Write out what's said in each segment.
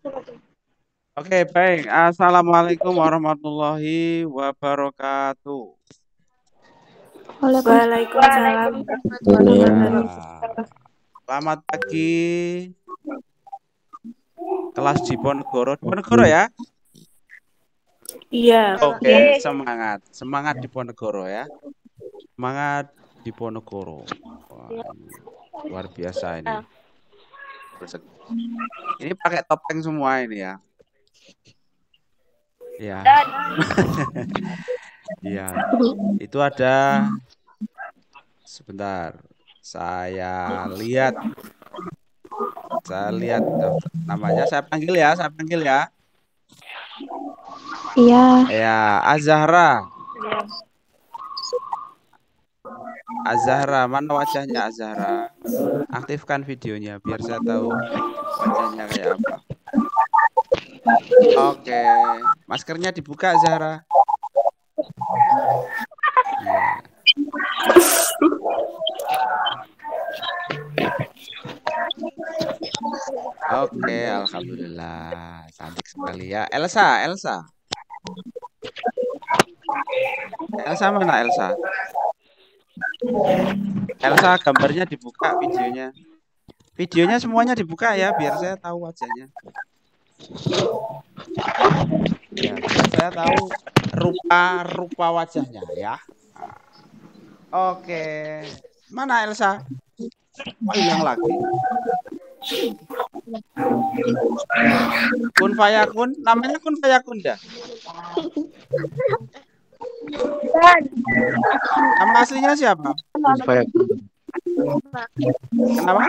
Oke, baik. Assalamualaikum warahmatullahi wabarakatuh. Waalaikumsalam warahmatullahi wabarakatuh. Ya, selamat pagi, kelas di Ponegoro. Ponegoro ya? Iya, Oke, semangat. Semangat di Ponegoro ya. Semangat di Ponegoro. Wah, ini luar biasa ini. Ini pakai topeng semua ini ya. Ya. Iya. Itu ada sebentar. Saya lihat namanya. Saya panggil ya. Iya. Ya, Azahra. Azahra, mana wajahnya Azahra? Aktifkan videonya biar saya tahu wajahnya kayak apa. Oke, maskernya dibuka Azahra. Iya. Oke, alhamdulillah. Cantik sekali ya. Elsa. Elsa mana Elsa? Elsa gambarnya dibuka videonya. Videonya semuanya dibuka ya biar saya tahu wajahnya. Ya, biar saya tahu rupa wajahnya ya. Oke. Mana Elsa? Oh, hilang lagi. Kun Fayakun, namanya Kun Fayakun dah. Nama aslinya siapa? Kun Fayakun. Kenapa?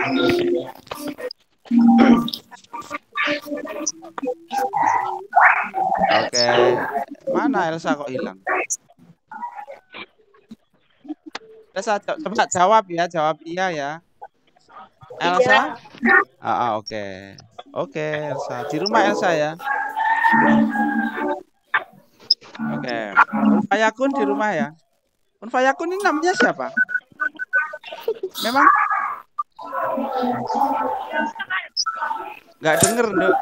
Oke. Mana Elsa kok hilang? Elsa coba jawab iya ya. Elsa? Oke. Oke, Elsa. Di rumah Elsa ya. Oke. Kun Fayakun di rumah ya. Kun Fayakun ini namanya siapa? Memang nggak denger, Nduk.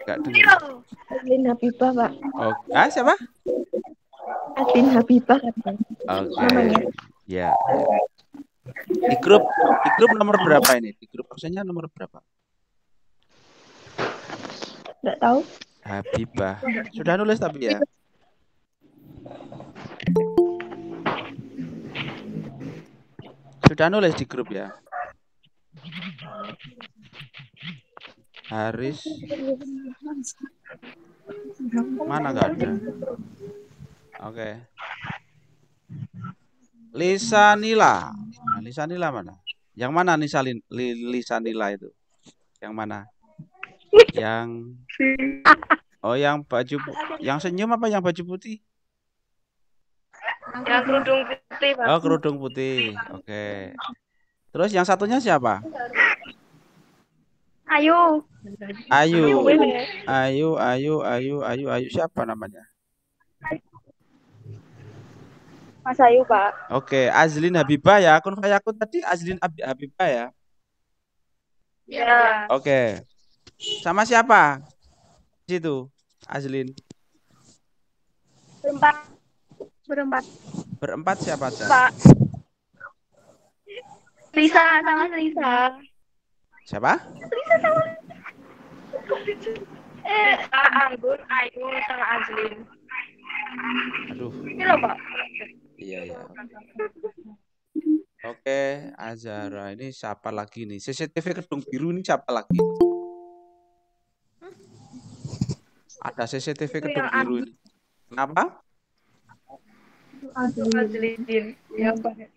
Nggak denger. Adin Habibah, Pak. Oh, siapa? Adin Habibah. Oke. Ya. Di grup nomor berapa ini? Di grup absennya nomor berapa? Nggak tahu. Habibah. Sudah nulis tapi ya. Sudah nulis di grup ya. Haris. Mana nggak ada? Oke. Lisa Nila. Nah, Lisa Nila mana? Yang mana Lisa Nila itu? Yang mana? Yang yang baju, yang senyum apa yang baju putih? yang kerudung putih, Pak. Oh, kerudung putih. Oke. Terus yang satunya siapa? Ayu. Ayu. Siapa namanya? Mas Ayu, Pak. Oke, Azlin Habibah ya. Kun Fayakun tadi Azlin Habibah ya. Ya. Oke. Sama siapa? Di situ, Azlin. Berempat. Berempat siapa aja? Pak. Lisa sama Lisa. Siapa? Lisa sama Anggun, Ayu sama Azlin. Aduh. Ini loh, Pak. Iya. Oke, Azhara. Ini siapa lagi nih? CCTV Kedung Biru ini siapa lagi? Ada CCTV Kedung Biru ini. Kenapa? Azlin. Ya, Pak.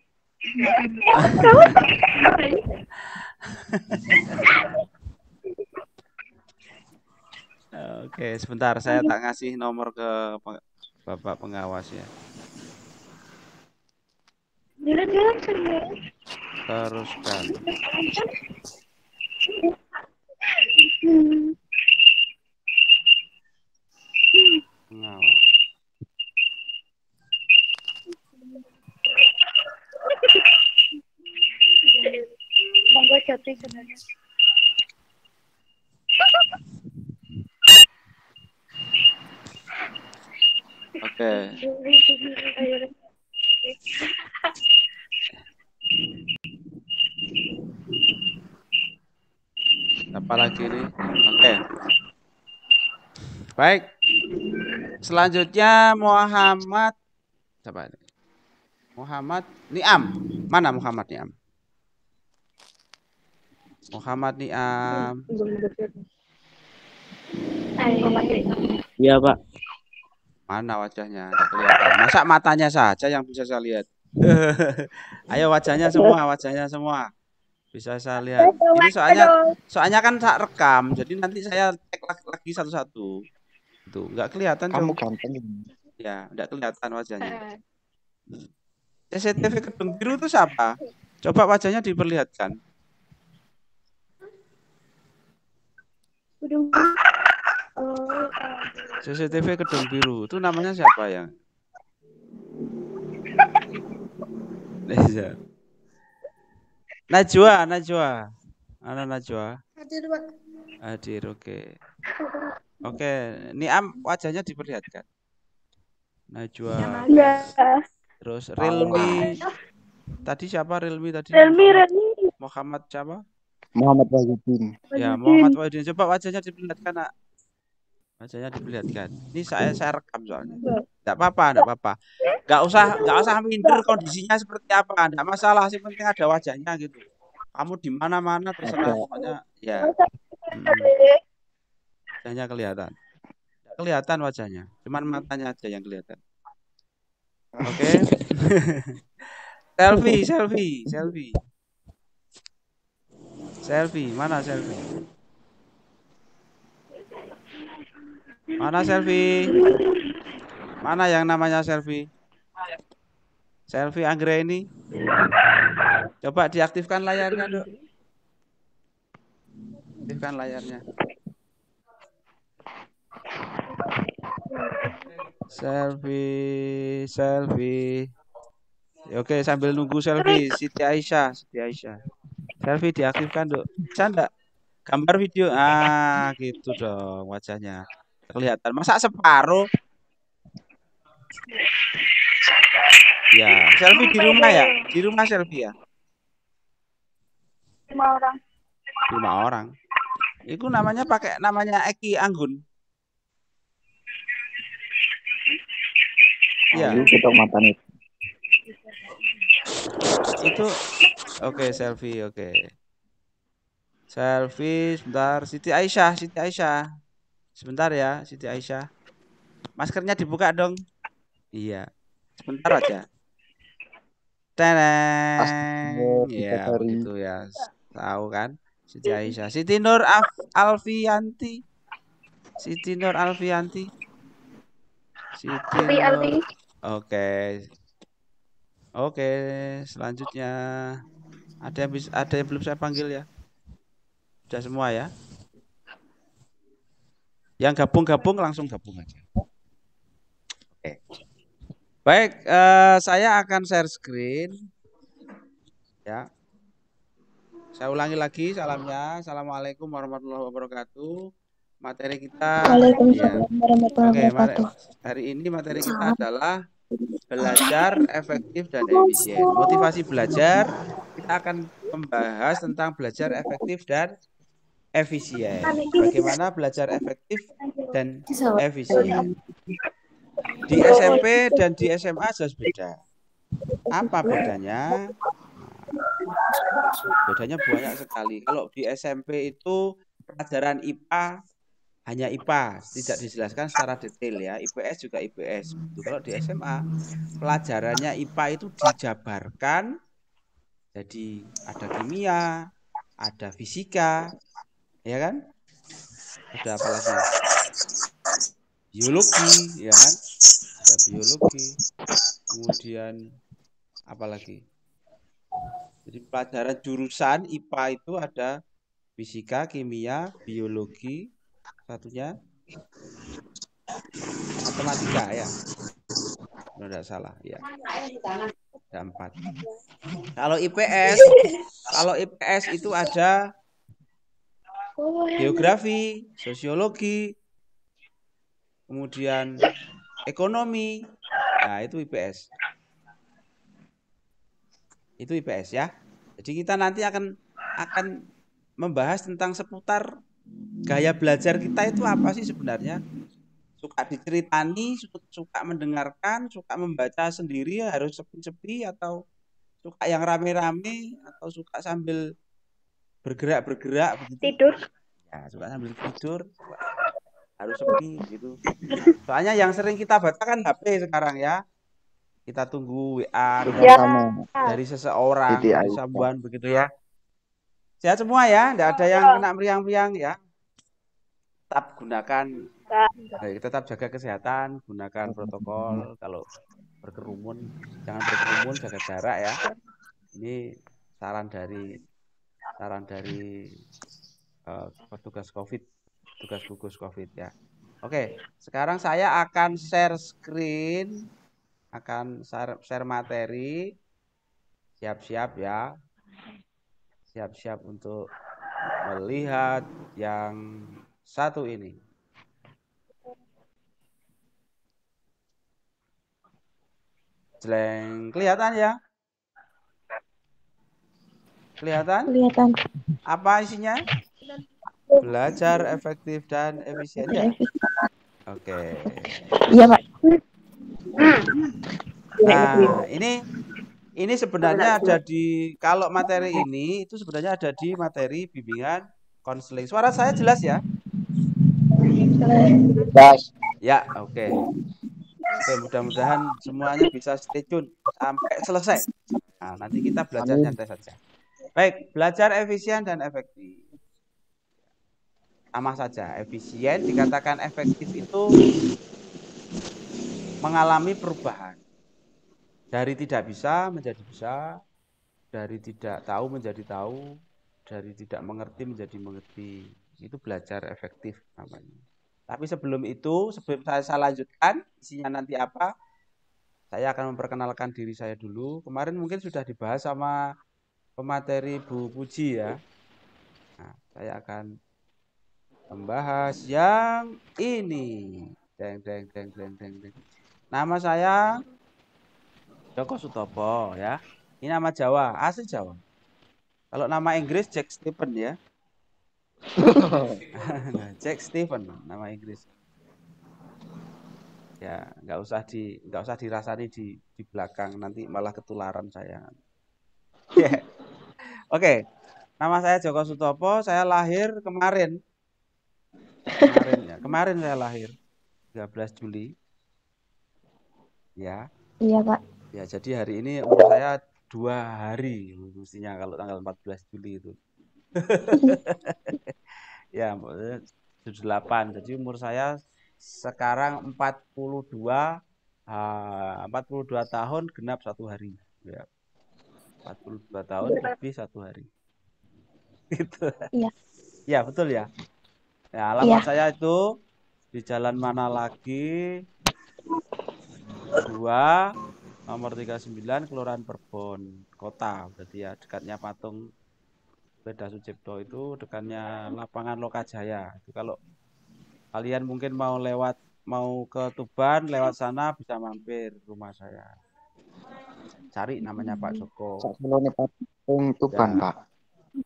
Oke, sebentar. Saya tak ngasih nomor ke Bapak pengawas ya. Teruskan. Pengawas. Monggo Jati sebenarnya. Oke. Apa lagi nih? Oke. Baik. Selanjutnya Muhammad. Coba ini. Muhammad Niam. Mana Muhammad Niam? Muhammad Niam. Iya, Pak. Mana wajahnya? Tidak kelihatan. Masa matanya saja yang bisa saya lihat? Ayo wajahnya semua. Bisa saya lihat. Ini soalnya kan tak rekam, jadi nanti saya cek lagi satu-satu. Tuh, nggak kelihatan. Kamu Cok. ganteng. Ya, nggak kelihatan wajahnya. CCTV Gedung Biru itu siapa? Coba wajahnya diperlihatkan. CCTV Gedung Biru itu namanya siapa ya? Najwa. Mana Najwa? Hadir, Pak. Hadir, oke. Oke, Niam wajahnya diperlihatkan. Najwa. Terus Rilmi. Tadi siapa Rilmi tadi? Muhammad siapa? Muhammad Wahyudin. Ya, Muhammad Wahyudin. Coba wajahnya diperlihatkan, Nak. Wajahnya diperlihatkan. Ini saya rekam soalnya. Enggak apa-apa. Enggak usah minder kondisinya seperti apa. Enggak masalah, sih penting ada wajahnya gitu. Kamu di mana-mana terserah pokoknya ya. Wajahnya kelihatan. Kelihatan wajahnya. Cuman matanya aja yang kelihatan. Oke. Selfie. Mana selfie? Mana selfie? Mana yang namanya selfie? Selfie Anggra ini. Coba diaktifkan layarnya, Dok. Aktifkan layarnya. Selfie. Oke, sambil nunggu selfie Siti Aisyah. Selfie diaktifkan, Dok. Bisa enggak? Gambar video. Gitu dong wajahnya. Kelihatan. Masa separuh? Ya, selfie di rumah ya? Di rumah selfie ya? 5 orang. Itu namanya pakai namanya Eki Anggun. Ya. Itu oke, selfie, oke. Selfie sebentar. Siti Aisyah. Sebentar ya, Siti Aisyah. Maskernya dibuka dong. Iya. Sebentar aja. Teneng. Ya, begitu ya. Tahu kan? Siti Aisyah. Siti Nur Alfianti. Oke, selanjutnya ada yang belum saya panggil ya? Sudah semua ya? Yang gabung langsung gabung aja. Oke. Baik, saya akan share screen. Ya. Saya ulangi lagi salamnya. Assalamualaikum warahmatullahi wabarakatuh. Materi kita. Waalaikumsalam warahmatullahi wabarakatuh. Hari ini materi kita adalah belajar efektif dan efisien. Motivasi belajar, kita akan membahas tentang belajar efektif dan efisien. Bagaimana belajar efektif dan efisien. Di SMP dan di SMA jelas beda. Apa bedanya? Bedanya banyak sekali. Kalau di SMP itu pelajaran IPA hanya IPA, tidak dijelaskan secara detail ya. IPS juga IPS. Kalau di SMA pelajarannya IPA itu dijabarkan. Jadi ada kimia, ada fisika, ya kan? Ada apa lagi? Biologi, ya kan? Ada biologi. Kemudian apa lagi? Jadi pelajaran jurusan IPA itu ada fisika, kimia, biologi, satunya matematika ya. Kalau tidak salah ya. Ada 4. Kalau IPS itu ada geografi, sosiologi, kemudian ekonomi. Nah, itu IPS. Itu IPS ya. Jadi kita nanti akan membahas tentang seputar gaya belajar kita itu apa sih sebenarnya? Suka diceritani, suka mendengarkan, suka membaca sendiri harus sepi-sepi, atau suka yang rame-rame, atau suka sambil bergerak-bergerak begitu. Tidur. Ya, suka sambil tidur, harus sepi gitu. Soalnya yang sering kita baca kan HP sekarang ya. Kita tunggu WA dari seseorang, dari someone begitu ya. Sehat semua ya, tidak ada yang kena meriang-meriang ya. Tetap gunakan, tetap jaga kesehatan, gunakan protokol. Kalau berkerumun, jangan berkerumun, jaga jarak ya. Ini saran dari petugas COVID, tugas gugus COVID ya. Oke, sekarang saya akan share screen, akan share materi. Siap-siap ya. Siap-siap untuk melihat yang satu ini. Jeleng, kelihatan ya? Kelihatan? Kelihatan. Apa isinya? Belajar efektif dan efisien ya? Oke. Iya, Pak. Nah, ini sebenarnya ada di, kalau materi ini itu sebenarnya ada di materi bimbingan konseling. Suara saya jelas ya? Jelas. Ya, oke. Oke, mudah-mudahan semuanya bisa stay tune sampai selesai. Nah, nanti kita belajar nyantai saja. Baik, belajar efisien dan efektif. Sama saja, efisien dikatakan efektif itu mengalami perubahan. Dari tidak bisa menjadi bisa, dari tidak tahu menjadi tahu, dari tidak mengerti menjadi mengerti. Itu belajar efektif namanya. Tapi sebelum itu, sebelum saya lanjutkan, isinya nanti apa, saya akan memperkenalkan diri saya dulu. Kemarin mungkin sudah dibahas sama pemateri Bu Puji ya. Nah, saya akan membahas yang ini. Deng. Nama saya Joko Sutopo ya. Ini nama Jawa, asli Jawa. Kalau nama Inggris Jack Stephen ya. Jack Stephen nama Inggris. Ya, nggak usah dirasani di belakang, nanti malah ketularan saya. Yeah. Oke. Nama saya Joko Sutopo, saya lahir kemarin saya lahir 13 Juli. Ya. Iya, Pak. Ya, jadi hari ini umur saya 2 hari mestinya kalau tanggal 14 Juli itu. Ya, 78. Jadi umur saya sekarang 42 tahun genap 1 hari. Ya. 42 tahun lebih 1 hari. Gitu. Iya. Ya, betul ya. Ya, alamat saya itu di Jalan Mana Lagi 2 nomor 39 Kelurahan Perbon Kota, berarti ya dekatnya patung Beda Sucipto, itu dekatnya lapangan Lokajaya. Itu kalau kalian mungkin mau ke Tuban, lewat sana bisa mampir rumah saya. Cari namanya Pak Joko. Patung Tuban, Pak.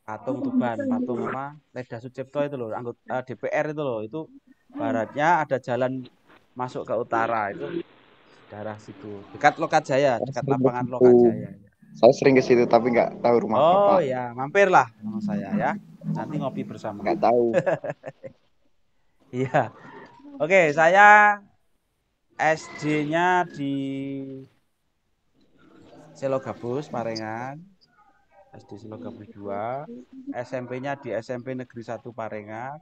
Patung Tuban, patung apa? Beda Sucipto itu loh, anggota DPR itu loh. Itu baratnya ada jalan masuk ke utara, itu daerah situ, dekat Lokajaya, dekat lapangan Lokajaya. Saya sering ke situ tapi nggak tahu rumah Bapak. Oh ya, mampirlah sama saya ya. Nanti ngopi bersama. Nggak tahu. Iya. Oke, saya SD-nya di Selogabus, Parengan. SD Selogabus 2. SMP-nya di SMP Negeri 1 Parengan.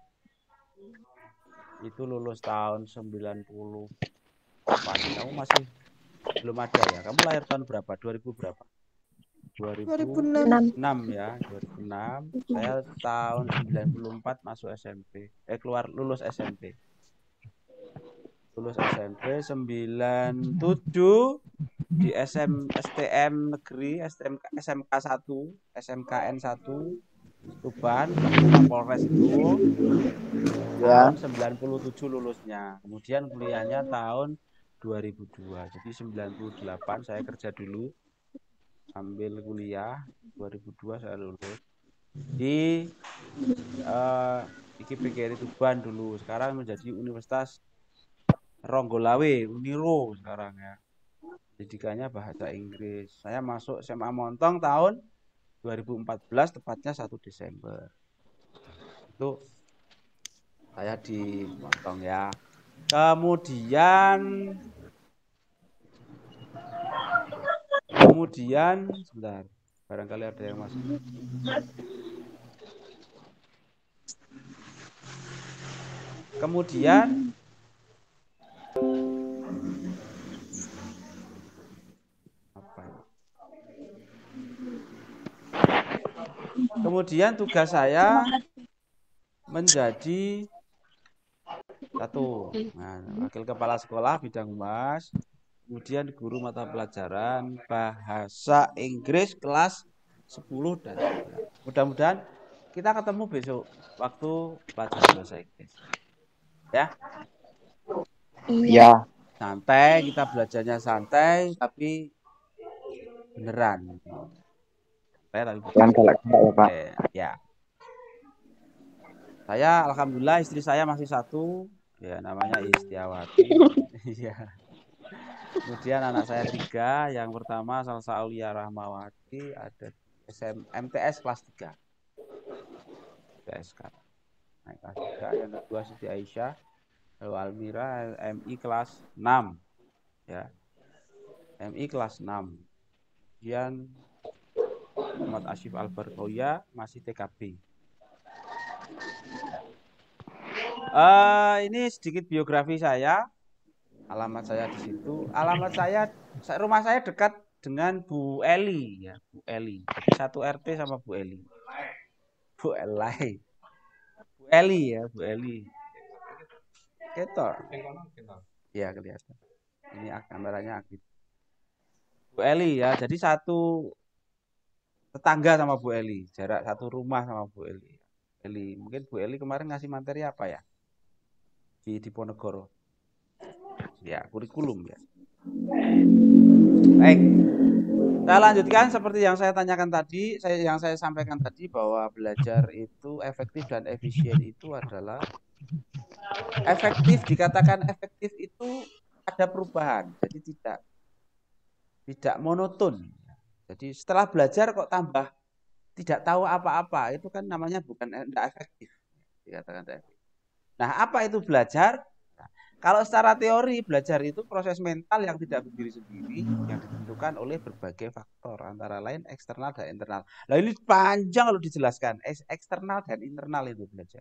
Itu lulus tahun 90. Kamu masih belum ada ya? Kamu lahir tahun berapa? 2000 berapa? 2006 ya, 2006. Saya tahun 94 masuk SMP. Lulus SMP. Lulus SMP 97 di STM Negeri, SMK 1, SMKN 1 Tuban, Polres itu. Tahun 97 lulusnya. Kemudian kuliahnya tahun 2002. Jadi 98 saya kerja dulu sambil kuliah, 2002 saya lulus di IKIP Tuban dulu. Sekarang menjadi Universitas Ronggolawe, Uniro sekarang ya. Pendidikannya bahasa Inggris. Saya masuk SMA Montong tahun 2014, tepatnya 1 Desember. Itu saya di Montong ya. Kemudian sebentar, barangkali ada yang masuk. Kemudian apa ini? Kemudian tugas saya menjadi wakil kepala sekolah bidang humas, kemudian guru mata pelajaran bahasa Inggris kelas 10 dan 11. Mudah-mudahan kita ketemu besok waktu pelajaran bahasa Inggris. Ya. Iya. Santai, kita belajarnya santai tapi beneran. Jangan galak-galak ya, Pak. Ya. Saya alhamdulillah istri saya masih satu, ya namanya Istiawati. Iya. Kemudian anak saya 3, yang pertama Salsa Aulia Rahmawati ada MTS kelas 3. MTS sekarang. Naik kelas 3, yang kedua Siti Aisyah, lalu Almira MI kelas 6. Ya. MI kelas 6. Kemudian Muhammad Asyif Albarkoya masih TKB. Ini sedikit biografi saya. Alamat saya di situ. Rumah saya dekat dengan Bu Eli ya, Bu Eli. Jadi 1 RT sama Bu Eli. Bu Eli. Bu Eli ya, Bu Eli. Ketor. Ya, kelihatan. Ini kameranya aktif. Bu Eli ya, jadi satu tetangga sama Bu Eli, jarak satu rumah sama Bu Eli. Mungkin Bu Eli kemarin ngasih materi apa ya? Di Diponegoro. Ya, kurikulum ya. Baik. Saya lanjutkan seperti yang saya tanyakan tadi, yang saya sampaikan tadi bahwa belajar itu efektif dan efisien itu adalah efektif, dikatakan efektif itu ada perubahan. Jadi tidak monoton. Jadi setelah belajar kok tambah tidak tahu apa-apa, itu kan namanya bukan tidak efektif. Dikatakan efektif. Nah, apa itu belajar? Nah, kalau secara teori belajar itu proses mental yang tidak berdiri sendiri, yang ditentukan oleh berbagai faktor, antara lain eksternal dan internal. Nah, ini panjang kalau dijelaskan, eksternal dan internal itu belajar.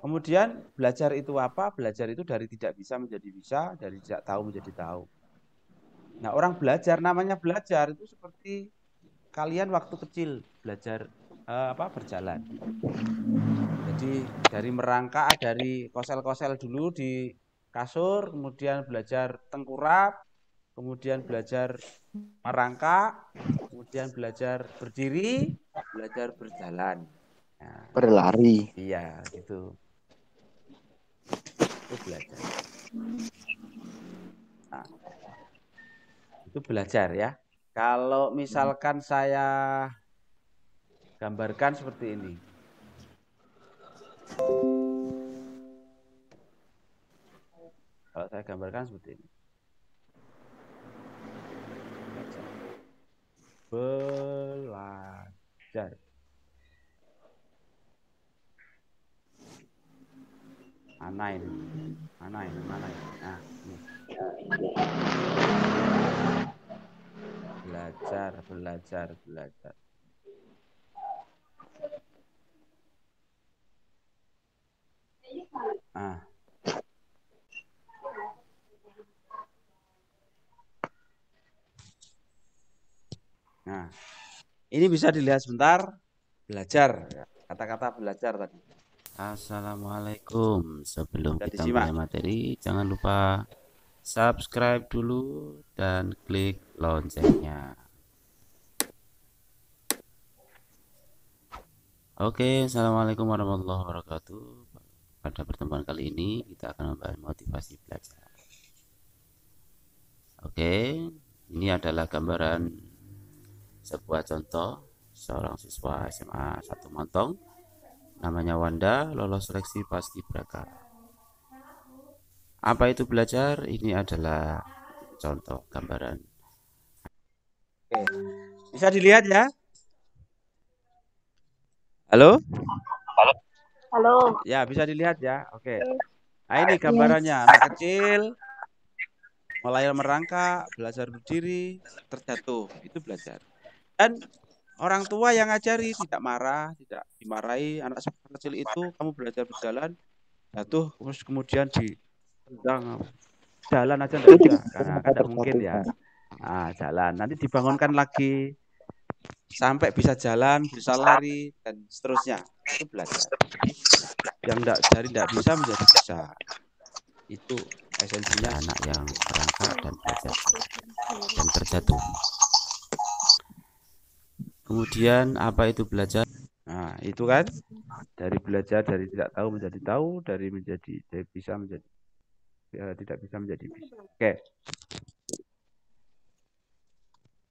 Kemudian belajar itu apa? Belajar itu dari tidak bisa menjadi bisa, dari tidak tahu menjadi tahu. Nah, orang belajar, namanya belajar itu seperti kalian waktu kecil belajar berjalan. Jadi dari merangkak, dari kosel-kosel dulu di kasur, kemudian belajar tengkurap, kemudian belajar merangkak, kemudian belajar berdiri, belajar berjalan. Nah, Berlari. iya, gitu. Itu belajar. Nah, itu belajar ya. Kalau misalkan saya gambarkan seperti ini. Kalau saya gambarkan seperti ini. Belajar. Mana ini? Nah, ini. Belajar. Nah, ini bisa dilihat sebentar. Belajar, kata-kata belajar tadi. Assalamualaikum. Sebelum kita mulai materi, jangan lupa subscribe dulu dan klik loncengnya. Oke, assalamualaikum warahmatullahi wabarakatuh. Pada pertemuan kali ini kita akan membahas motivasi belajar. Oke, ini adalah gambaran sebuah contoh seorang siswa SMA 1 Montong, namanya Wanda, lolos seleksi paskibraka. Apa itu belajar? Ini adalah contoh gambaran. Oke, bisa dilihat ya? Halo? Halo. Ya, bisa dilihat ya. Oke. Nah, ini gambarannya anak kecil mulai merangkak, belajar berdiri, terjatuh, itu belajar. Dan orang tua yang ngajari, tidak marah, tidak dimarahi. Anak kecil itu kamu belajar berjalan, jatuh, terus kemudian ditendang, jalan aja enggak bisa, karena kan tidak mungkin ya. Nah, jalan, nanti dibangunkan lagi sampai bisa jalan, bisa lari dan seterusnya. Itu belajar. Jadi yang tidak bisa menjadi bisa. Itu esensinya anak yang merangkak dan terjatuh. Kemudian apa itu belajar? Nah, itu kan dari belajar dari tidak tahu menjadi tahu, dari bisa menjadi tidak bisa menjadi bisa. Oke.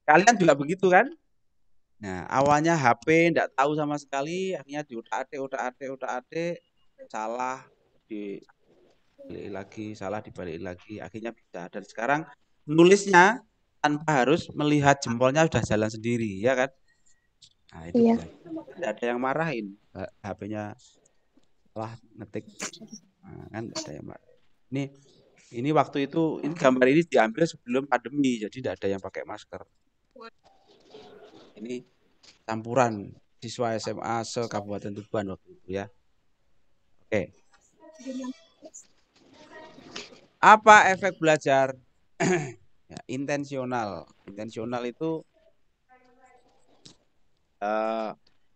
Kalian juga begitu kan? Nah, awalnya HP tidak tahu sama sekali, akhirnya diutak-atik, salah dibalik lagi, salah dibalik lagi, akhirnya bisa. Dan sekarang nulisnya tanpa harus melihat jempolnya sudah jalan sendiri, ya kan? Nah, itu Iya. tidak ada yang marahin, HP-nya salah ngetik, nah, kan tidak ada yang marah. Ini waktu itu, ini gambar ini diambil sebelum pandemi, jadi tidak ada yang pakai masker. Ini campuran siswa SMA se-Kabupaten Tuban waktu itu ya. Oke. Apa efek belajar? Ya, intensional. Intensional itu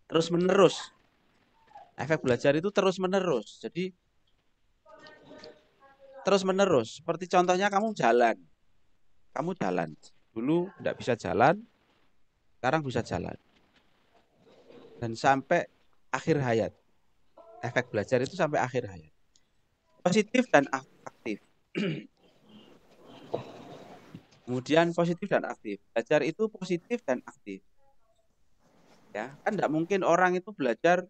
terus menerus. Efek belajar itu terus menerus. Jadi terus menerus. Seperti contohnya kamu jalan. Kamu jalan. Dulu tidak bisa jalan, sekarang bisa jalan. Dan sampai akhir hayat. Efek belajar itu sampai akhir hayat. Positif dan aktif. Kemudian positif dan aktif. Belajar itu positif dan aktif. Ya, kan tidak mungkin orang itu belajar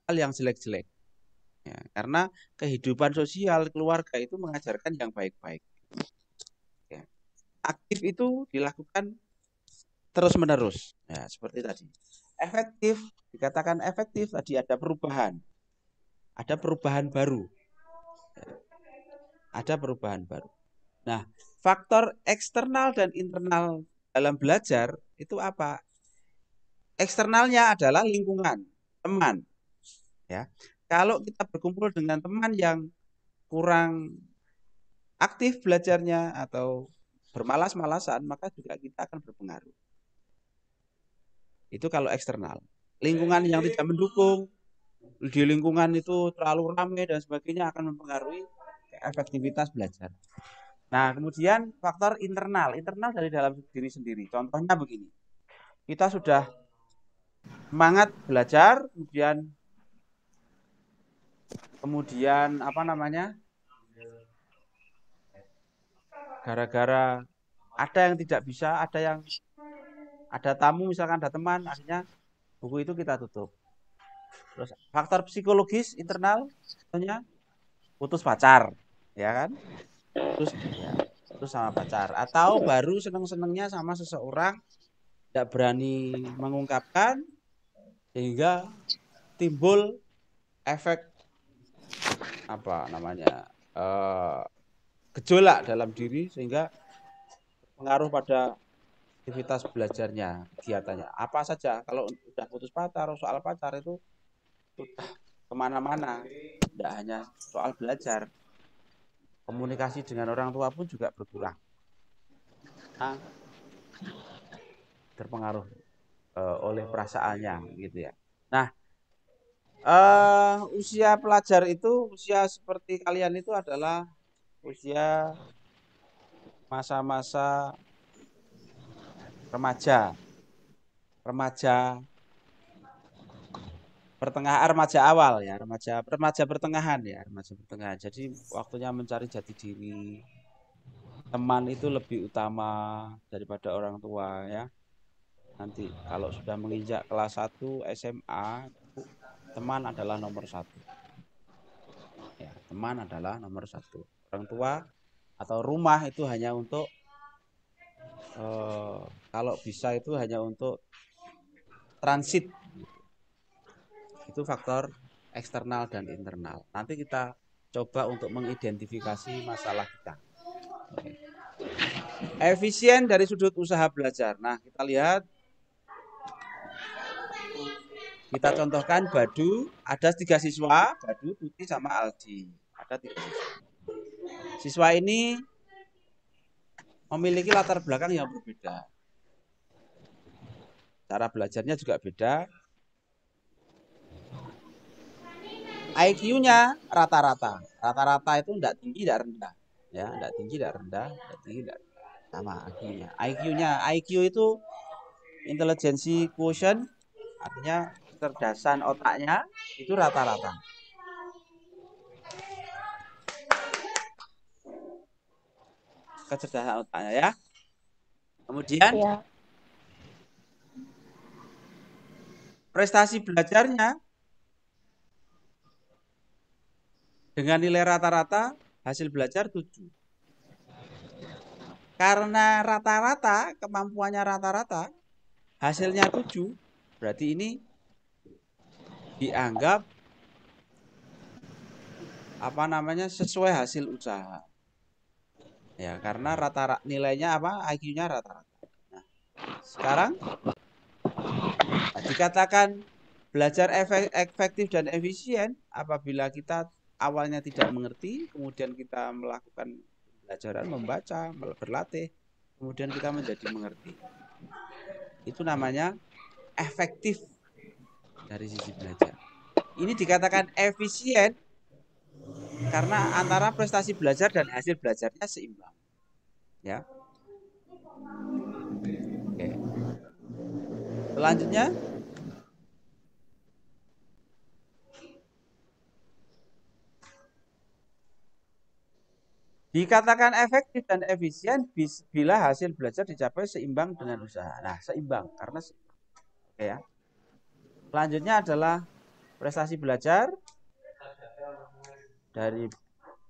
hal yang jelek-jelek. Ya, karena kehidupan sosial keluarga itu mengajarkan yang baik-baik. Ya. Aktif itu dilakukan terus-menerus. Ya, seperti tadi. Efektif, dikatakan efektif tadi ada perubahan. Ada perubahan baru. Ya. Ada perubahan baru. Nah, faktor eksternal dan internal dalam belajar itu apa? Eksternalnya adalah lingkungan, teman. Ya. Kalau kita berkumpul dengan teman yang kurang aktif belajarnya atau bermalas-malasan, maka juga kita akan berpengaruh. Itu kalau eksternal. Lingkungan yang tidak mendukung, di lingkungan itu terlalu ramai dan sebagainya akan mempengaruhi efektivitas belajar. Nah, kemudian faktor internal. Internal dari dalam diri sendiri. Contohnya begini. Kita sudah semangat belajar, kemudian apa namanya? Gara-gara ada yang tidak bisa, ada tamu misalkan ada teman, akhirnya buku itu kita tutup. Terus faktor psikologis internal, contohnya putus pacar, ya kan? Terus sama pacar, atau baru seneng-senengnya sama seseorang, tidak berani mengungkapkan, sehingga timbul efek apa namanya gejolak dalam diri, sehingga pengaruh pada aktivitas belajarnya, kegiatannya. Apa saja, kalau sudah putus pacar, soal pacar itu sudah kemana-mana, tidak hanya soal belajar. Komunikasi dengan orang tua pun juga berkurang. Nah, terpengaruh oleh perasaannya, gitu ya. Nah, usia pelajar itu, usia seperti kalian itu adalah usia masa-masa remaja pertengahan, remaja awal ya, remaja pertengahan ya, remaja pertengahan. Jadi waktunya mencari jati diri, teman itu lebih utama daripada orang tua ya. Nanti kalau sudah menginjak kelas 1 SMA, teman adalah nomor 1. Ya, teman adalah nomor 1. Orang tua atau rumah itu hanya untuk kalau bisa itu hanya untuk transit. Itu faktor eksternal dan internal. Nanti kita coba untuk mengidentifikasi masalah kita. Efisien dari sudut usaha belajar. Nah, kita lihat. Kita contohkan Badu, ada 3 siswa, Badu, Tuti, sama Aldi. Ada 3 siswa. Siswa ini memiliki latar belakang yang berbeda. Cara belajarnya juga beda. IQ-nya rata-rata. Rata-rata itu tidak tinggi, tidak rendah. Ya, tidak tinggi, tidak rendah, tidak tinggi, tidak rendah. Sama IQ-nya. IQ itu intelligency quotient, artinya kecerdasan otaknya itu rata-rata. Kecerdasan otaknya ya. Kemudian prestasi belajarnya dengan nilai rata-rata hasil belajar 7. Karena rata-rata, kemampuannya rata-rata, hasilnya 7, berarti ini dianggap sesuai hasil usaha. Ya, karena rata-rata nilainya IQ-nya rata-rata. Nah, sekarang dikatakan belajar efektif dan efisien apabila kita awalnya tidak mengerti, kemudian kita melakukan pembelajaran, membaca, berlatih, kemudian kita menjadi mengerti. Itu namanya efektif dari sisi belajar. Ini dikatakan efisien karena antara prestasi belajar dan hasil belajarnya seimbang. Ya. Oke. Selanjutnya dikatakan efektif dan efisien bila hasil belajar dicapai seimbang dengan usaha. Nah, seimbang karena oke ya. Selanjutnya adalah prestasi belajar. Dari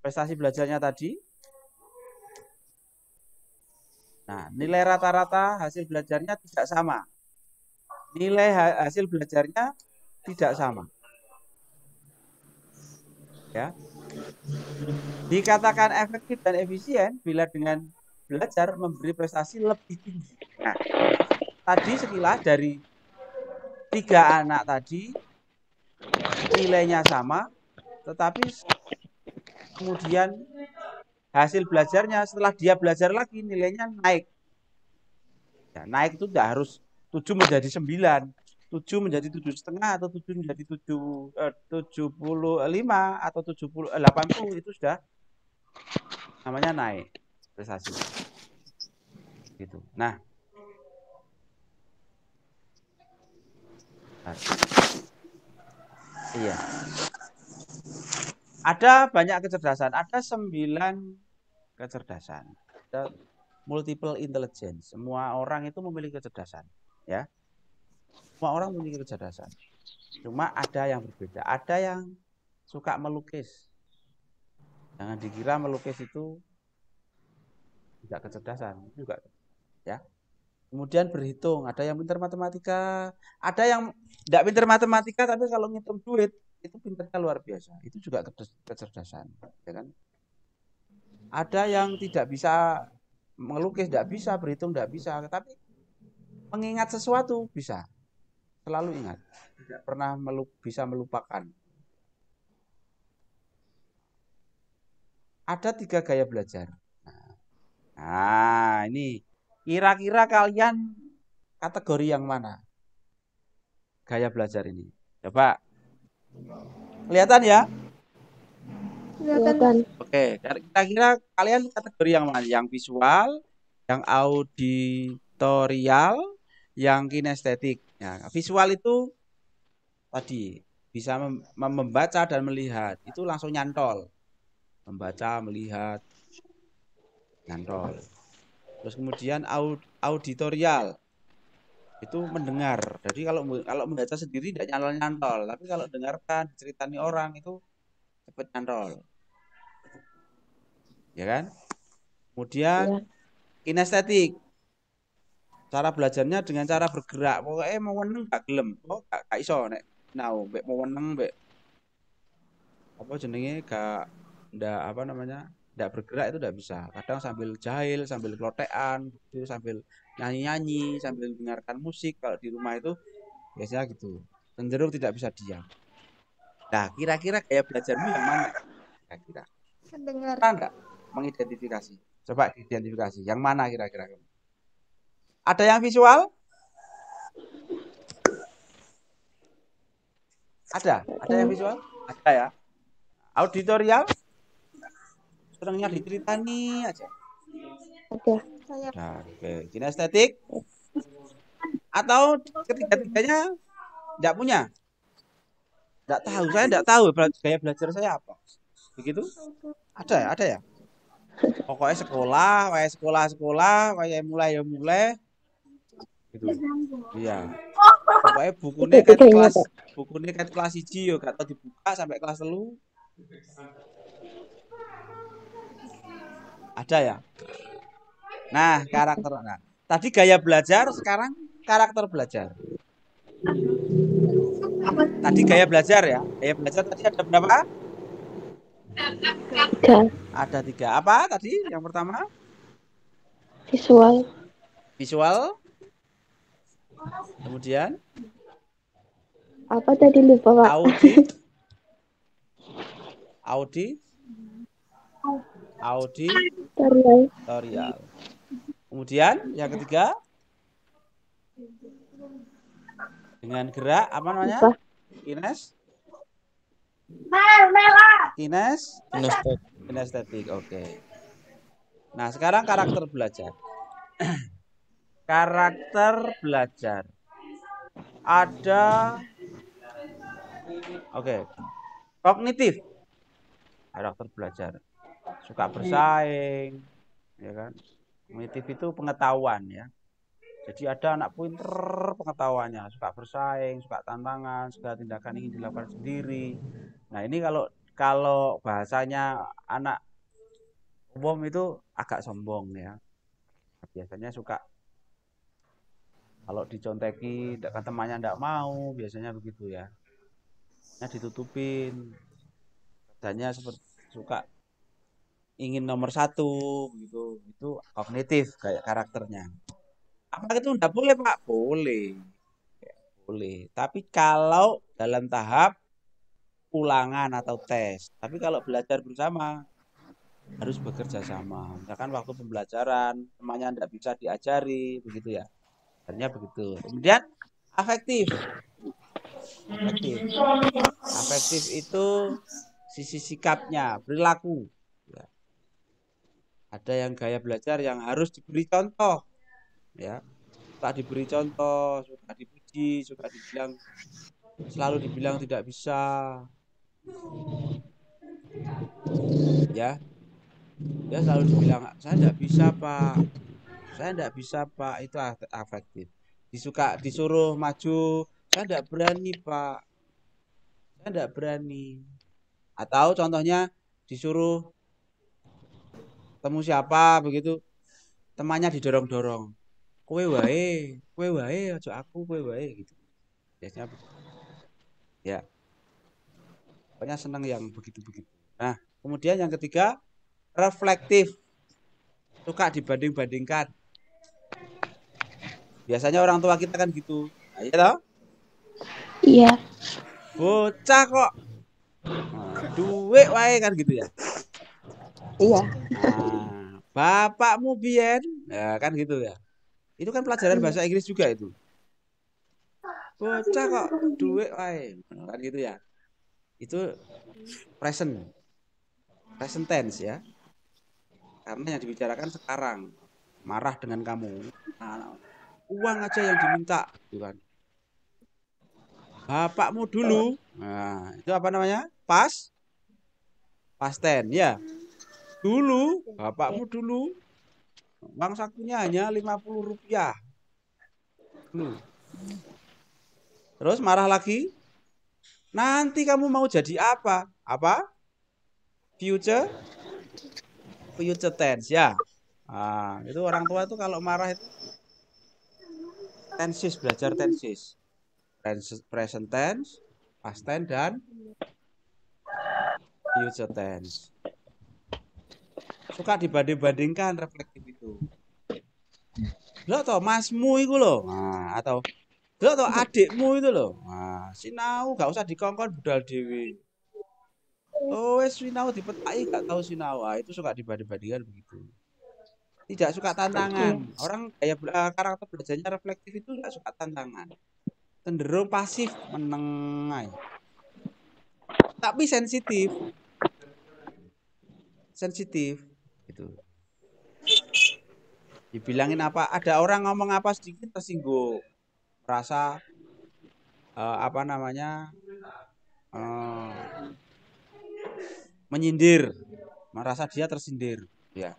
prestasi belajarnya tadi. Nah, nilai rata-rata hasil belajarnya tidak sama. Nilai hasil belajarnya tidak sama. Ya. Dikatakan efektif dan efisien bila dengan belajar memberi prestasi lebih tinggi. Nah, tadi sekilas dari 3 anak tadi nilainya sama, tetapi kemudian hasil belajarnya setelah dia belajar lagi nilainya naik. Ya, naik itu tidak harus 7 menjadi 9, 7 menjadi 7,5 atau 7 menjadi 75 atau 80 itu sudah namanya naik prestasi. Gitu. Nah, iya. Ada banyak kecerdasan, ada 9 kecerdasan. Ada multiple intelligence. Semua orang itu memiliki kecerdasan, ya. Semua orang memiliki kecerdasan. Cuma ada yang berbeda. Ada yang suka melukis. Jangan dikira melukis itu tidak kecerdasan, juga ya. Kemudian berhitung, ada yang pintar matematika, ada yang tidak pintar matematika tapi kalau ngitung duit itu pintarnya luar biasa. Itu juga kecerdasan, ya kan? Ada yang tidak bisa melukis, tidak bisa berhitung, tidak bisa, tapi mengingat sesuatu bisa. Selalu ingat, tidak pernah bisa melupakan. Ada 3 gaya belajar. Nah, ini kira-kira kalian kategori yang mana? Gaya belajar ini. Coba. Kelihatan ya? Kelihatan. Oke, kira-kira kalian kategori yang mana? Yang visual, yang auditorial, yang kinestetik. Ya, visual itu tadi bisa membaca dan melihat. Itu langsung nyantol. Membaca, melihat. nyantol. Terus kemudian auditorial, itu mendengar. Jadi kalau membaca sendiri tidak nyantol-nyantol, tapi kalau dengarkan diceritani orang itu cepat nyantol. Ya kan? Kemudian Iya. kinestetik. Cara belajarnya dengan cara bergerak. Pokoknya mau meneng gak gelem. Oh, gak iso nek nau mbek mau meneng mbek apa jenenge gak ndak apa namanya? Ndak bergerak itu ndak bisa. Kadang sambil jahil, sambil klotekan, gitu, sambil nyanyi-nyanyi, sambil mendengarkan musik. Kalau di rumah itu biasanya gitu. Cenderung tidak bisa diam. Nah, kira-kira gaya belajarmu yang mana? Kira-kira. Mendengar. Pernah enggak mengidentifikasi? Coba identifikasi. Yang mana kira-kira? Ada yang visual? Ada yang visual? Ada ya. Auditorial? Senangnya diceritani aja. Ada. Nah, oke. Kinestetik? Atau ketiga-tiganya enggak punya? Enggak tahu. Saya enggak tahu gaya belajar saya apa. Begitu? Ada ya? Pokoknya sekolah, kayak mulai gitu. Iya. Pokoknya bukunya kan kelas 1 yo gak tau dibuka sampai kelas 3. Ada ya? Nah, karakter. Nah, tadi gaya belajar, sekarang karakter belajar. Tadi gaya belajar ya. Gaya belajar tadi ada berapa? 3. Ada 3. Apa tadi? Yang pertama? Visual. Kemudian? Apa tadi lupa, Pak? Auditorial. Kemudian yang ketiga? Dengan gerak apa namanya? Kinestetik. Oke. Nah, sekarang karakter belajar. Karakter belajar. Ada kognitif. Karakter belajar. Suka bersaing, ya kan? Kognitif itu pengetahuan ya. Jadi ada anak pinter pengetahuannya, suka bersaing, suka tantangan, segala tindakan ingin dilakukan sendiri. Nah, ini kalau bahasanya anak umum itu agak sombong ya. Biasanya suka kalau diconteki, temannya enggak mau, biasanya begitu ya. Ditutupin. Kerjanya seperti suka ingin nomor 1 gitu. Itu kognitif kayak karakternya. Apa itu enggak boleh, Pak? Boleh. Tapi kalau dalam tahap ulangan atau tes. Tapi kalau belajar bersama harus bekerja sama. Misalkan waktu pembelajaran temannya enggak bisa diajari, begitu ya. Artinya begitu. Kemudian afektif. Afektif itu sisi sikapnya, perilaku. Ya. Ada yang gaya belajar yang harus diberi contoh. Ya. Suka diberi contoh, suka dipuji, selalu dibilang tidak bisa. Ya. Dia selalu dibilang, saya tidak bisa, Pak. Itu afektif. Disuruh maju, saya tidak berani, Pak. Saya tidak berani. Atau contohnya disuruh temu siapa begitu, temannya didorong-dorong. Kowe wae, aja aku, kowe wae gitu. Biasanya begitu. Ya. Pokoknya senang yang begitu-begitu. Nah, kemudian yang ketiga, reflektif. Suka dibanding-bandingkan. Biasanya orang tua kita kan gitu. Nah, iya toh? Iya. Bocah kok duit wae kan gitu ya. Iya. Nah, bapakmu biyen, ya kan gitu ya. Itu kan pelajaran bahasa Inggris juga itu. Bocah kok duit wae, kan gitu ya. Itu present tense ya. Karena yang dibicarakan sekarang. Marah dengan kamu. Nah, uang aja yang diminta, gitu kan. Bapakmu dulu. Nah, itu apa namanya? Past tense ya. Dulu, bapakmu dulu Uang sakunya hanya Rp50. Terus marah lagi. Nanti kamu mau jadi apa? Apa? Future tense ya. Nah, itu orang tua itu kalau marah itu tenses, belajar tenses. Present tense, past tense dan future tense. Suka dibanding-bandingkan reflektif itu. Lo toh masmu itu loh. Nah, atau lo toh adikmu itu loh. Nah, sinau gak usah dikongkon budal dewi. Oh, sinau dipetai gak tahu sinau. Nah, itu suka dibanding-bandingkan begitu. Tidak suka tantangan. Orang karakter belajarnya reflektif itu tidak suka tantangan. Cenderung pasif, menengai. Tapi sensitif. Sensitif gitu. Dibilangin apa? Ada orang ngomong apa sedikit tersinggung. Merasa apa namanya? Menyindir. Merasa dia tersindir, ya.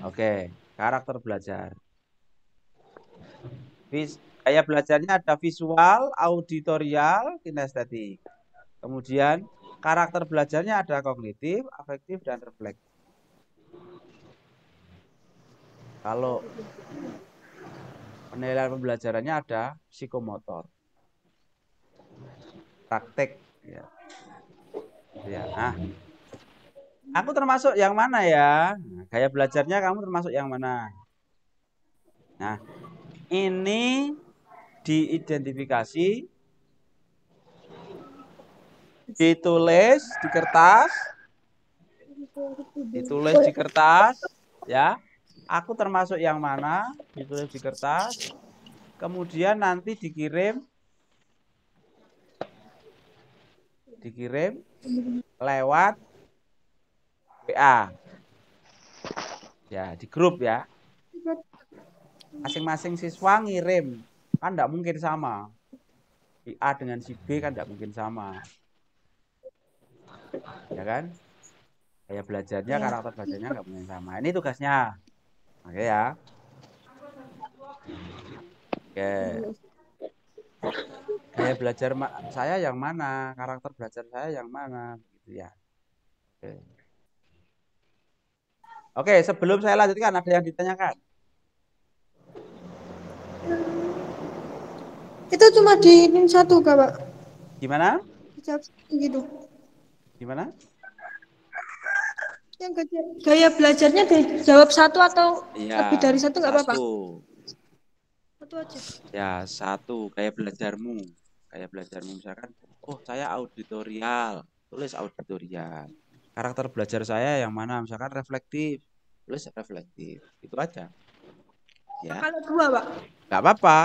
Oke, karakter belajar. Kayak belajarnya ada visual, auditorial, kinestetik. Kemudian karakter belajarnya ada kognitif, afektif, dan refleks. Kalau penilaian pembelajarannya ada psikomotor, praktek. Ya. Nah, aku termasuk yang mana ya? Nah, gaya belajarnya kamu termasuk yang mana? Nah, ini diidentifikasi, ditulis di kertas, ya. Aku termasuk yang mana? Ditulis di kertas. Kemudian nanti dikirim lewat WA. Ya, di grup ya. Masing-masing siswa ngirim. Kan enggak mungkin sama. Si A dengan si B kan enggak mungkin sama. Ya kan? Kayak belajarnya, karakter belajarnya enggak mungkin sama. Ini tugasnya. Oke ya. Oke. Gaya belajar saya yang mana? Karakter belajar saya yang mana? Gitu ya. Oke, sebelum saya lanjutkan ada yang ditanyakan? Itu cuma di satu, Pak. Gimana? Dijawab gitu. Gimana? Yang gaya belajarnya dijawab satu atau lebih dari satu nggak apa-apa? Satu aja. Ya, satu. Gaya belajarmu. Gaya belajarmu misalkan, oh saya auditorial. Tulis auditorial. Karakter belajar saya yang mana? Misalkan reflektif. Tulis reflektif. Itu aja. Ya. Kalau dua, Pak? Nggak apa-apa.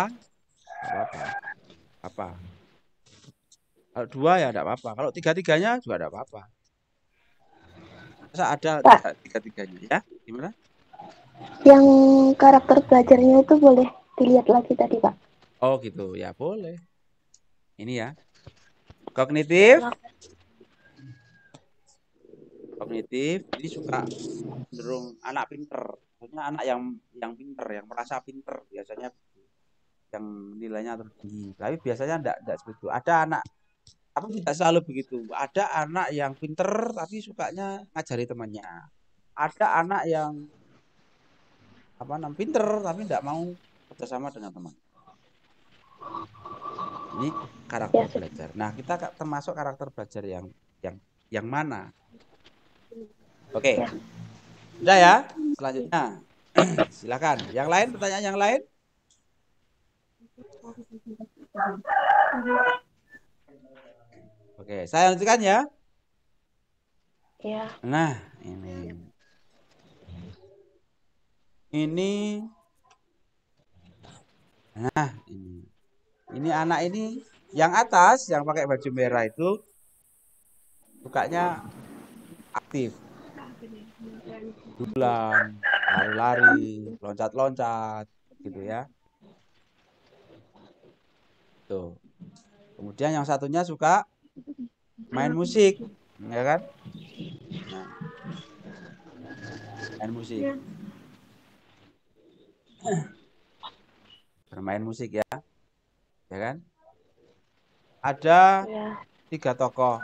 Kalau dua ya enggak apa-apa. Kalau tiga-tiganya juga enggak apa-apa. Masa ada tiga-tiganya ya? Gimana? Yang karakter belajarnya itu boleh dilihat lagi tadi, Pak. Oh gitu, ya boleh. Ini ya. Kognitif. Ini suka cenderung anak pinter. Maksudnya anak yang pinter, yang merasa pinter biasanya yang nilainya tertinggi. Tapi biasanya enggak seperti itu. Ada anak, tapi tidak selalu begitu. Ada anak yang pinter tapi sukanya ngajari temannya. Ada anak yang pinter tapi tidak mau kerjasama dengan teman. Ini karakter belajar. Nah, kita termasuk karakter belajar yang mana? Oke. Sudah ya? Selanjutnya. Silakan. Yang lain, pertanyaan yang lain? Oke, saya lanjutkan ya. Ya. Nah, ini. Nah, ini anak ini yang atas yang pakai baju merah itu sukanya aktif. Bulan, lari-lari, loncat-loncat gitu ya. Tuh. Kemudian yang satunya suka main musik, ya kan? Nah. Main musik. Bermain musik ya. Ya kan? Ada Ya. 3 tokoh.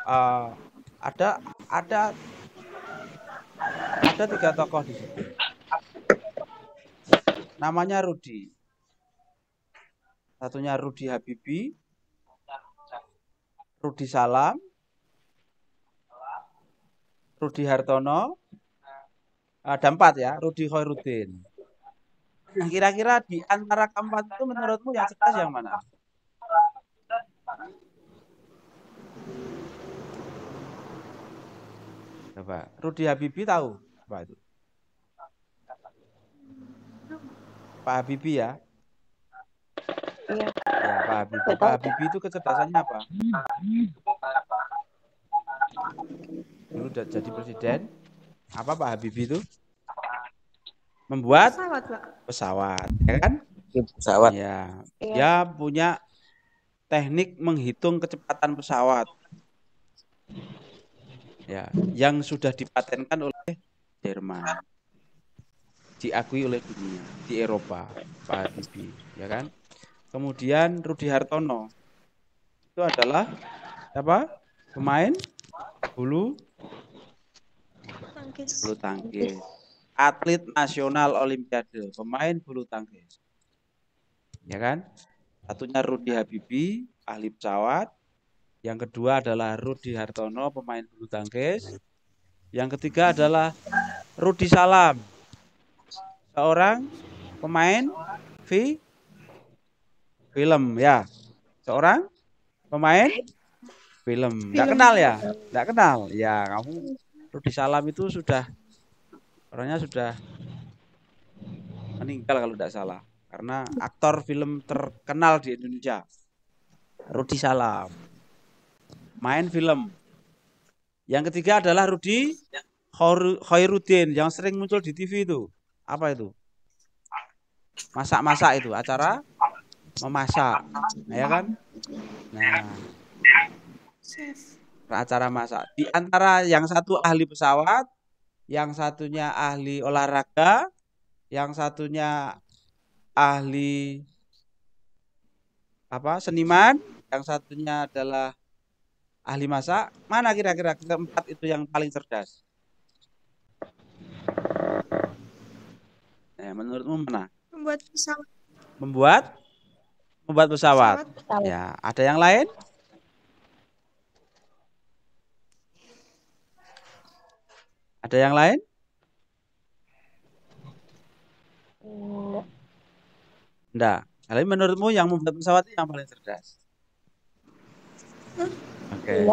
Ada 3 tokoh di situ. Namanya Rudi. Satunya Rudi Habibie, Rudi Salam, Rudi Hartono, ada 4 ya, Rudi Khairuddin. Nah, kira-kira di antara keempat itu menurutmu yang cerdas yang mana? Coba, Rudi Habibie tahu apa itu? Pak Habibie ya? Iya. Ya, Pak Habibie. Pak Habibie itu kecerdasannya apa? Dulu jadi presiden. Apa Pak Habibie itu? Membuat Pesawat, Pak. Pesawat, ya kan? Pesawat. Ya, dia punya teknik menghitung kecepatan pesawat. Ya, yang sudah dipatenkan oleh Jerman. Diakui oleh dunia, di Eropa, Pak Habibie, ya kan? Kemudian Rudi Hartono. Itu adalah apa? Pemain bulu tangkis. Atlet nasional Olimpiade, pemain bulu tangkis. Ya kan? Satunya Rudi Habibie, ahli pesawat. Yang kedua adalah Rudi Hartono, pemain bulu tangkis. Yang ketiga adalah Rudi Salam, seorang pemain film ya. Seorang pemain film. Enggak kenal ya? Enggak kenal. Ya, kamu Rudi Salam itu orangnya sudah meninggal kalau tidak salah. Karena aktor film terkenal di Indonesia. Rudi Salam. Main film. Yang ketiga adalah Rudi Khairuddin yang sering muncul di TV itu. Apa itu? Masak-masak itu, acara memasak. Ya kan? Nah, acara masak. Di antara yang satu ahli pesawat, yang satunya ahli olahraga, yang satunya ahli seniman, yang satunya adalah ahli masak. Mana kira-kira keempat itu yang paling cerdas? Menurutmu mana? Membuat pesawat. Membuat pesawat. Ya, ada yang lain? Ada yang lain? Enggak. Tapi menurutmu yang membuat pesawat itu yang paling cerdas? Oke.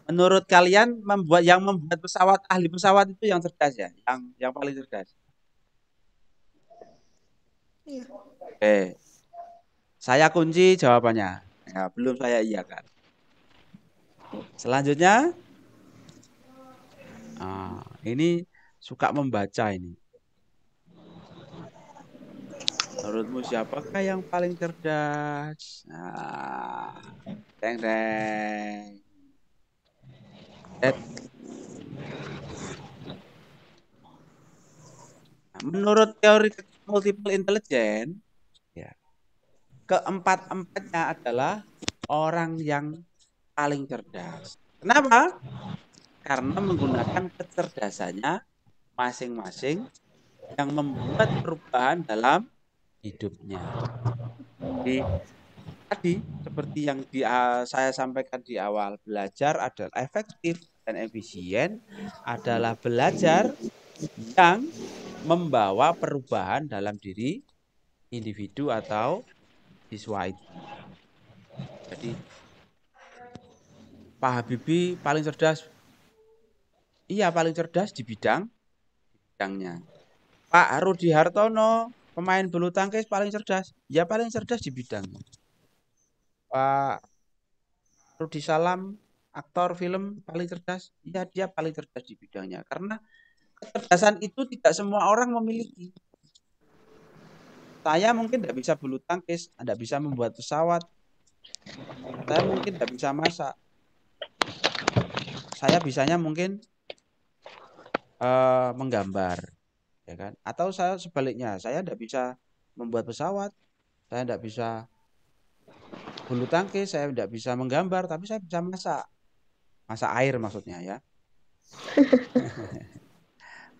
Menurut kalian yang membuat pesawat, ahli pesawat itu yang cerdas ya? Yang paling cerdas? Iya. Oke. Saya kunci jawabannya. Ya, belum saya iyakan. Selanjutnya, ini suka membaca ini. Menurutmu siapakah yang paling cerdas? Deng. Menurut teori multiple intelligence, ya, keempat-empatnya adalah orang yang paling cerdas. Kenapa? Karena menggunakan kecerdasannya masing-masing yang membuat perubahan dalam hidupnya. Jadi tadi seperti yang saya sampaikan di awal, belajar adalah efektif dan efisien adalah belajar yang membawa perubahan dalam diri individu atau siswa itu. Jadi Pak Habibie paling cerdas. Iya, paling cerdas di bidangnya. Pak Rudi Hartono, pemain bulu tangkis paling cerdas. Ya paling cerdas di bidangnya. Pak Rudi Salam, aktor film paling cerdas. Ya dia paling cerdas di bidangnya. Karena kecerdasan itu tidak semua orang memiliki. Saya mungkin tidak bisa bulu tangkis, tidak bisa membuat pesawat. Saya mungkin tidak bisa masak. Saya bisanya mungkin menggambar, ya kan? Atau saya sebaliknya, saya tidak bisa membuat pesawat, saya tidak bisa bulu tangkis, saya tidak bisa menggambar, tapi saya bisa masak air maksudnya ya,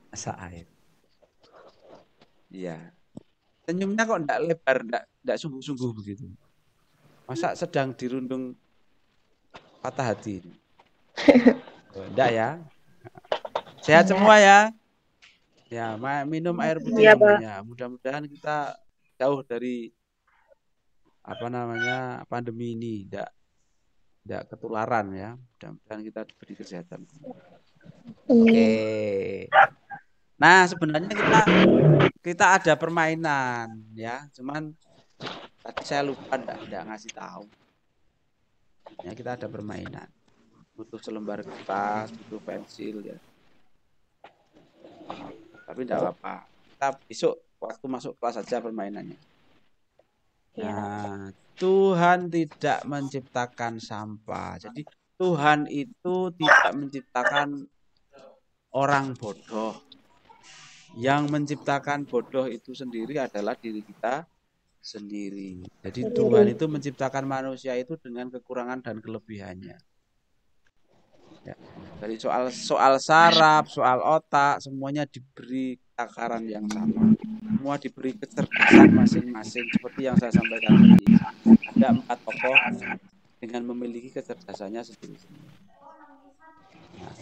masak air. Iya, senyumnya kok tidak lebar, tidak sungguh-sungguh begitu. Masa sedang dirundung patah hati? Enggak ya? Sehat semua ya? Ya, minum air putih Iya, Pak. semuanya. Mudah-mudahan kita jauh dari pandemi ini, tidak ketularan ya. Mudah-mudahan kita diberi kesehatan. Oke. Nah, sebenarnya kita ada permainan ya, cuman tadi saya lupa enggak ngasih tahu. Ya, kita ada permainan. Butuh selembar kertas, butuh pensil ya. Tapi enggak apa-apa. Kita besok waktu masuk kelas saja permainannya. Nah, Tuhan tidak menciptakan sampah. Jadi Tuhan itu tidak menciptakan orang bodoh. Yang menciptakan bodoh itu sendiri adalah diri kita sendiri. Jadi Tuhan itu menciptakan manusia itu dengan kekurangan dan kelebihannya. Ya. Dari soal saraf, soal otak, semuanya diberi takaran yang sama. Semua diberi kecerdasan masing-masing seperti yang saya sampaikan tadi. Ada 4 tokoh dengan memiliki kecerdasannya sendiri-sendiri. Nah,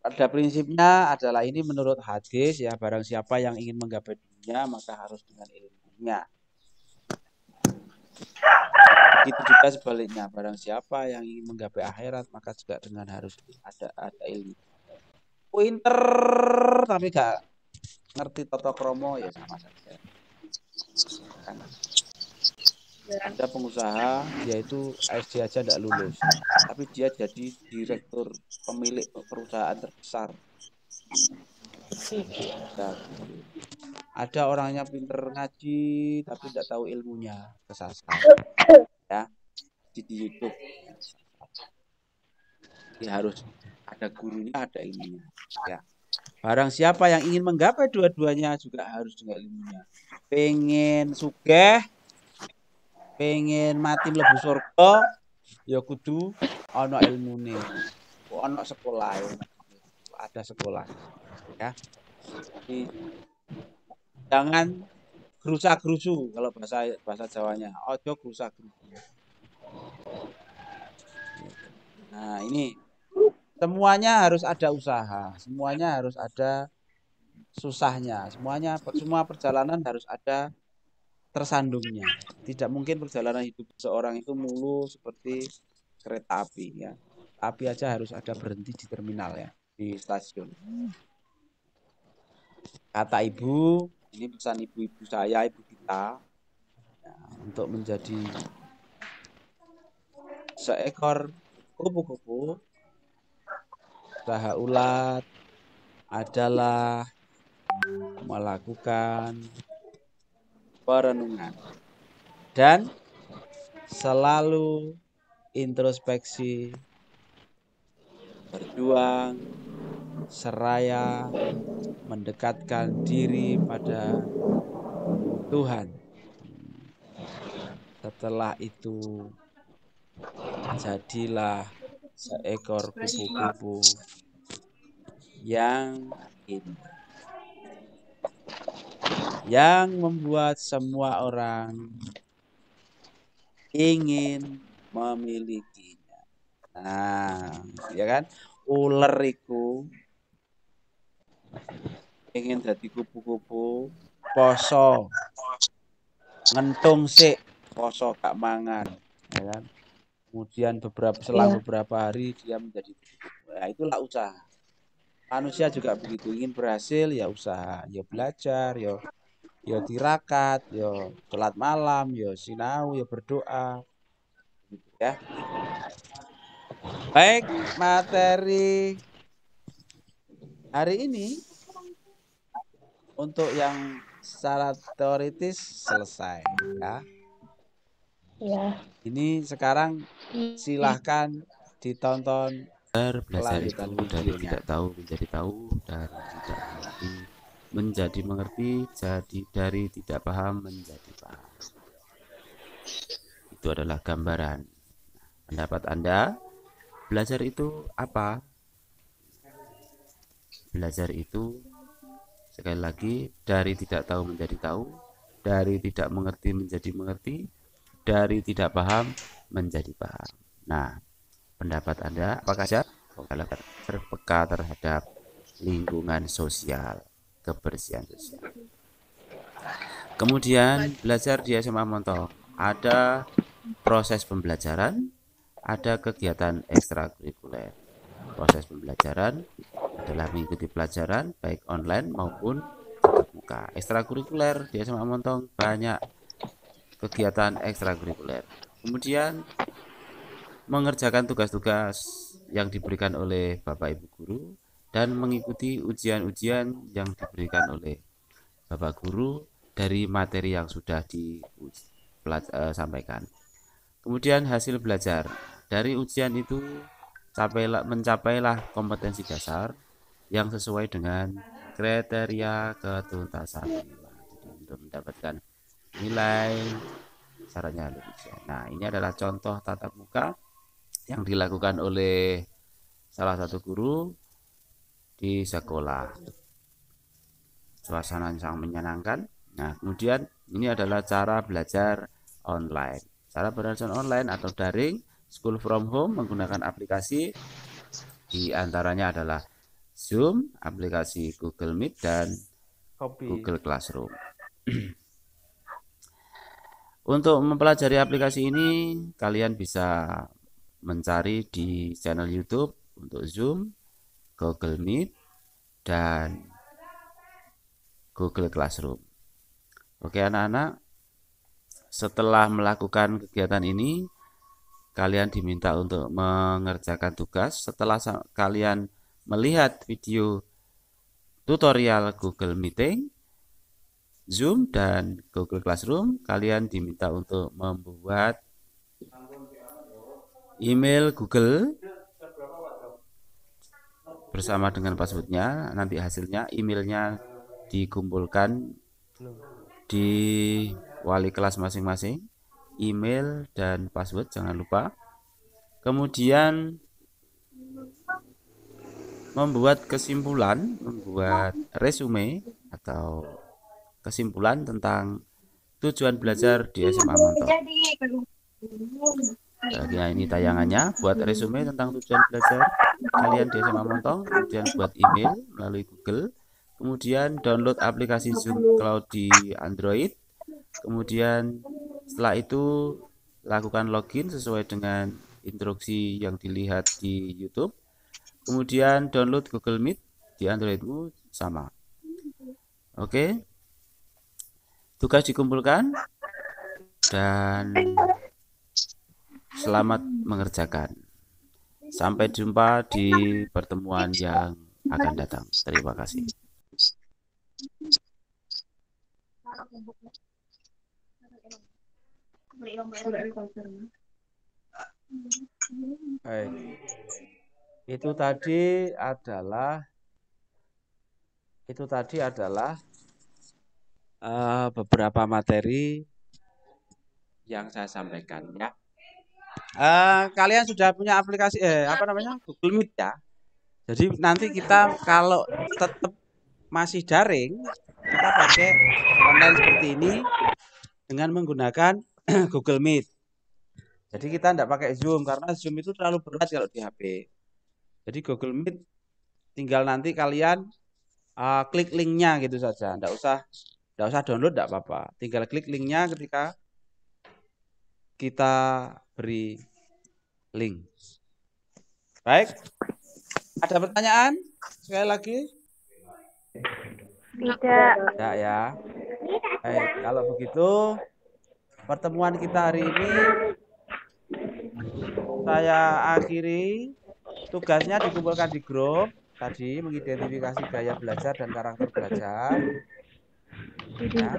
pada prinsipnya adalah ini menurut hadis ya, barang siapa yang ingin menggapai dunia maka harus dengan ilmunya. Begitu juga sebaliknya, barang siapa yang ingin menggapai akhirat maka juga dengan harus ada ilmu. Pinter tapi gak ngerti tata krama ya sama saja. Kan? Ada pengusaha, dia itu SD aja tidak lulus, tapi dia jadi direktur pemilik perusahaan terbesar. Ada orangnya pinter ngaji, tapi tidak tahu ilmunya, kesasar. Ya, di YouTube. Dia harus ada gurunya, ada ilmunya. Ya. Barang siapa yang ingin menggapai dua-duanya juga harus dengan ilmunya. Pengen sugih, pengen mati mlebu surga, ya kudu ana ilmune. Ana sekolah, ada sekolah. Ya. Jadi, jangan gerusa-gerusu kalau bahasa Jawanya. Ojo gerusa-gerusu. Nah, ini semuanya harus ada usaha, semuanya harus ada susahnya, semua perjalanan harus ada tersandungnya. Tidak mungkin perjalanan hidup seorang itu mulus seperti kereta api ya. Api aja harus ada berhenti di terminal ya, di stasiun. Kata ibu, ini pesan ibu-ibu saya, ibu kita, ya, untuk menjadi seekor kupu-kupu, usaha ulat adalah melakukan perenungan dan selalu introspeksi, berjuang, seraya mendekatkan diri pada Tuhan. Setelah itu jadilah seekor kupu-kupu yang indah, yang membuat semua orang ingin memilikinya. Nah, ya kan? Ular iku ingin jadi kupu-kupu, poso, ngentung sik, poso gak mangan, ya kan? Kemudian selang beberapa hari dia menjadi kupu-kupu. Nah, itulah usaha. Manusia juga begitu, ingin berhasil ya usaha, ya belajar, ya tirakat, ya sholat malam, ya sinau, ya berdoa. Gitu ya. Baik, materi hari ini untuk yang secara teoritis selesai ya. Ya. Ini sekarang silahkan ditonton Belajar itu dari tidak tahu menjadi tahu, dari tidak mengerti menjadi mengerti, jadi dari tidak paham menjadi paham. Itu adalah gambaran. Pendapat Anda, belajar itu apa? Belajar itu sekali lagi dari tidak tahu menjadi tahu, dari tidak mengerti menjadi mengerti, dari tidak paham menjadi paham. Nah, pendapat Anda apakah saja terpeka terhadap lingkungan sosial, kebersihan sosial. Kemudian belajar di SMA Montong, ada proses pembelajaran, ada kegiatan ekstrakurikuler. Proses pembelajaran adalah mengikuti pelajaran baik online maupun tatap muka. Ekstrakurikuler di SMA Montong banyak kegiatan ekstrakurikuler. Kemudian mengerjakan tugas-tugas yang diberikan oleh Bapak Ibu guru dan mengikuti ujian-ujian yang diberikan oleh Bapak guru dari materi yang sudah disampaikan. Kemudian hasil belajar dari ujian itu mencapailah kompetensi dasar yang sesuai dengan kriteria ketuntasan. Jadi untuk mendapatkan nilai syaratnya lulus. Nah, ini adalah contoh tatap muka yang dilakukan oleh salah satu guru di sekolah. Suasana yang sangat menyenangkan. Nah, kemudian ini adalah cara belajar online. Cara belajar online atau daring, school from home menggunakan aplikasi, di antaranya adalah Zoom, aplikasi Google Meet, dan Google Classroom. Untuk mempelajari aplikasi ini, kalian bisa mencari di channel YouTube untuk Zoom, Google Meet, dan Google Classroom. Oke anak-anak, setelah melakukan kegiatan ini, kalian diminta untuk mengerjakan tugas. Setelah kalian melihat video tutorial Google Meeting, Zoom, dan Google Classroom, kalian diminta untuk membuat email Google bersama dengan passwordnya. Nanti hasilnya emailnya dikumpulkan di wali kelas masing-masing, email dan password jangan lupa. Kemudian membuat kesimpulan, membuat resume atau kesimpulan tentang tujuan belajar di SMA Montong. Nah, ini tayangannya. Buat resume tentang tujuan belajar kalian di SMA Montong, kemudian buat email melalui Google, kemudian download aplikasi Zoom Cloud di Android, kemudian setelah itu lakukan login sesuai dengan instruksi yang dilihat di YouTube, kemudian download Google Meet di Androidmu sama. Oke, tugas dikumpulkan dan selamat mengerjakan. Sampai jumpa di pertemuan yang akan datang. Terima kasih. Baik. Itu tadi adalah beberapa materi yang saya sampaikan ya. Kalian sudah punya aplikasi Google Meet ya. Jadi nanti kita kalau tetap masih daring, kita pakai online seperti ini dengan menggunakan Google Meet. Jadi kita tidak pakai Zoom karena Zoom itu terlalu berat kalau di HP. Jadi Google Meet tinggal nanti kalian klik linknya gitu saja, tidak usah download, tidak apa-apa. Tinggal klik linknya ketika kita beri link. Baik, ada pertanyaan sekali lagi? Tidak. Tidak ya. Baik, kalau begitu pertemuan kita hari ini saya akhiri. Tugasnya dikumpulkan di grup tadi, mengidentifikasi gaya belajar dan karakter belajar. Ya.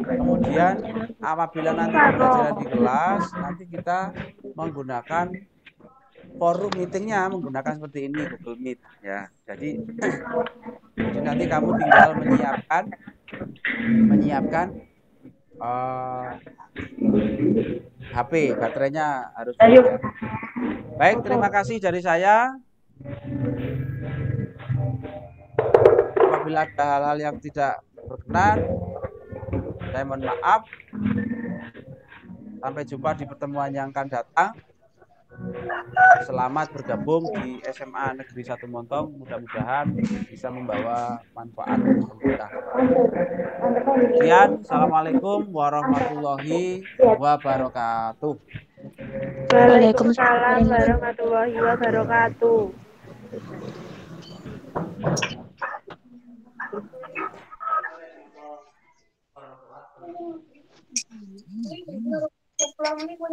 Kemudian apabila nanti pembelajaran di kelas, nanti kita menggunakan forum meetingnya menggunakan seperti ini, Google Meet ya. Jadi nanti kamu tinggal menyiapkan HP, baterainya harus full ya. Baik, terima kasih dari saya. Apabila ada hal-hal yang tidak berkenan, saya mohon maaf. Sampai jumpa di pertemuan yang akan datang. Selamat bergabung di SMA Negeri 1 Montong. Mudah-mudahan bisa membawa manfaat untuk kita. Sekian, Assalamualaikum warahmatullahi wabarakatuh. Waalaikumsalam warahmatullahi wabarakatuh. Pulang ini gue